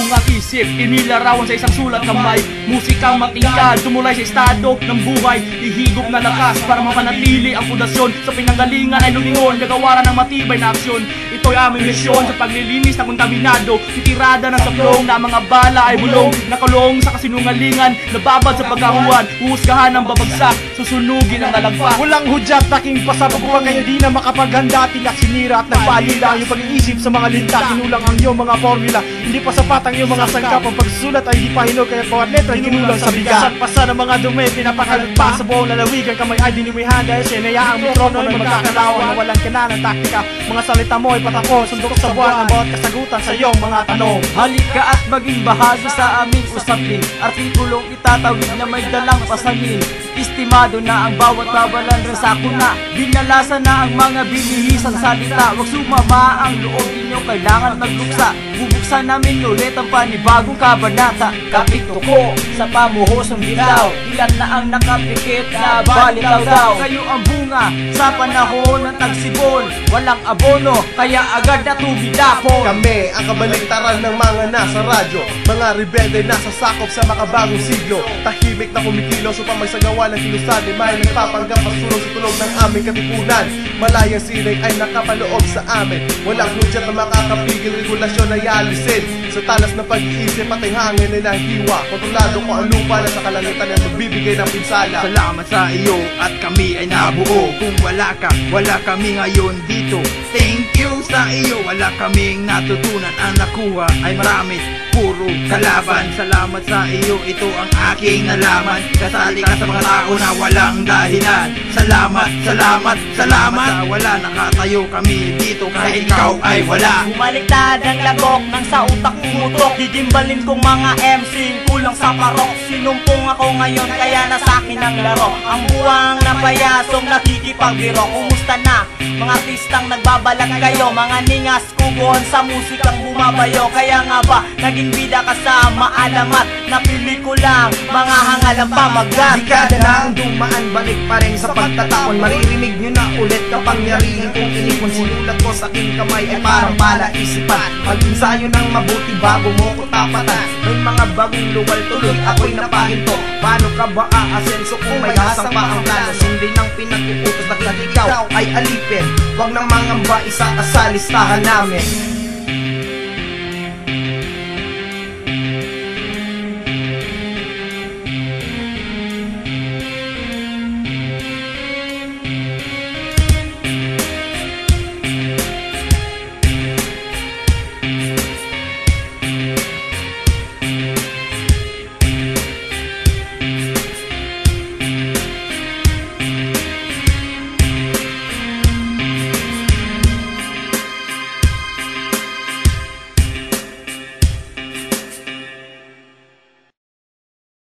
buong ang isip, inilarawan sa isang sulat kamay. Musikang matingkad, tumulay sa estado ng buhay. Ihigop na lakas para mapanatili ang pundasyon. Sa pinanggalingan ay lumingon, nagawaran ng matibay na aksyon. Ito'y aming misyon sa paglilinis ng kontaminado. Titirada ng sablong na mga bala ay bulong. Nakulong sa kasinungalingan, nababad sa pagkahuwan. Huhusgahan ng babagsak, susunugin ang nalagpas. Walang hudyat, taking pasabog pa kayo di na makapaghanda. Tila sinira at nagpaalila ang iyong pag-iisip sa mga linta. Kinulang ang iyong mga formula, hindi pa sapat ang iyong mga sangkap. Ang pagsusulat ay di pa hinog, kaya bawat letra ay kinulang sa bigat. Pasa ng mga dumi, pinapakalat pa sa buong lalawigan. Kamay ay dinumihan dahil sinaya ang mikropono ay magkakalawan na walang kinaan ng taktika. Mga salita mo ay patako, sundok sa buwan ang bawat kasagutan sa iyong mga tanong. Halika at maging bahagi sa aming usapin. Artikulong itatawid na may dalang pasanin. Estimado na ang bawat kabalan, resako na. Binalasan na ang mga binihisang salita. Huwag sumama ang loob ninyo, kailangan magluksa. Bubuksan namin ulit ang panibagong kabanata. Kapito ko sa pamuhosong bitaw, ilan na ang nakapikit na balitaw daw. Kayo ang bunga sa panahon ng tagsibol. Walang abono, kaya agad na tubilapon. Kami ang kabaliktaran ng mga nasa radyo, mga rebelde nasa sakop sa makabagong siglo. Tahimik na kumikilos upang magsagawa ng kilusan. Di may nagpapanggap pasulong sa tulog ng aming katipunan. Malayang sinig ay nakapaloob sa amin. Walang hudyat na makakapigil, regulasyon ay alisin. Sa talas ng pag-iisip at hangin ay nahiwa. Kontrolado ko ang lupa na sa kalangitan ay magbibigay ng pinsala. Salamat sa iyo at kami ay nabuo. Kung wala ka, wala kami ngayon dito. Thank you sa iyo, wala kaming natutunan. Ang nakuha ay marami, puro kalaban. Salamat sa iyo, ito ang aking nalaman. Kasali ka sa mga tao na walang dahilan. Salamat, salamat, salamat. Sa wala, nakatayo kami dito kahit ikaw ay wala. Bumaliktad ang lagok nang sa utak pumutok. Gigimbalin kong mga MC, kulang sa parok. Sinumpong ako ngayon kaya nasa akin ang laro. Ang buwang na payasong nakikipagbiro. Kumusta na mga artistang nagbabalat kayo? Mga ningas kugon sa musikang bumabayo. Kaya nga ba naging bida ka sa maalamat na pelikulang mga hangalang pamagat? Dekada na ang dumaan, balik pa rin sa pagtatapon. Maririnig nyo na ulit kapangyarihan kong inipon. Sinulat ko sa aking kamay ay parang palaisipan. Mag-ensayo ng mabuti bago mo ko tapatan. May mga bagong luwal, tuloy ako'y napahinto. Paano ka ba aasenso kung may hasang pa ang plano? Sundin ang pinag-uutos na ikaw ay alipin. Huwag nang mangamba, isa ka sa listahan namin.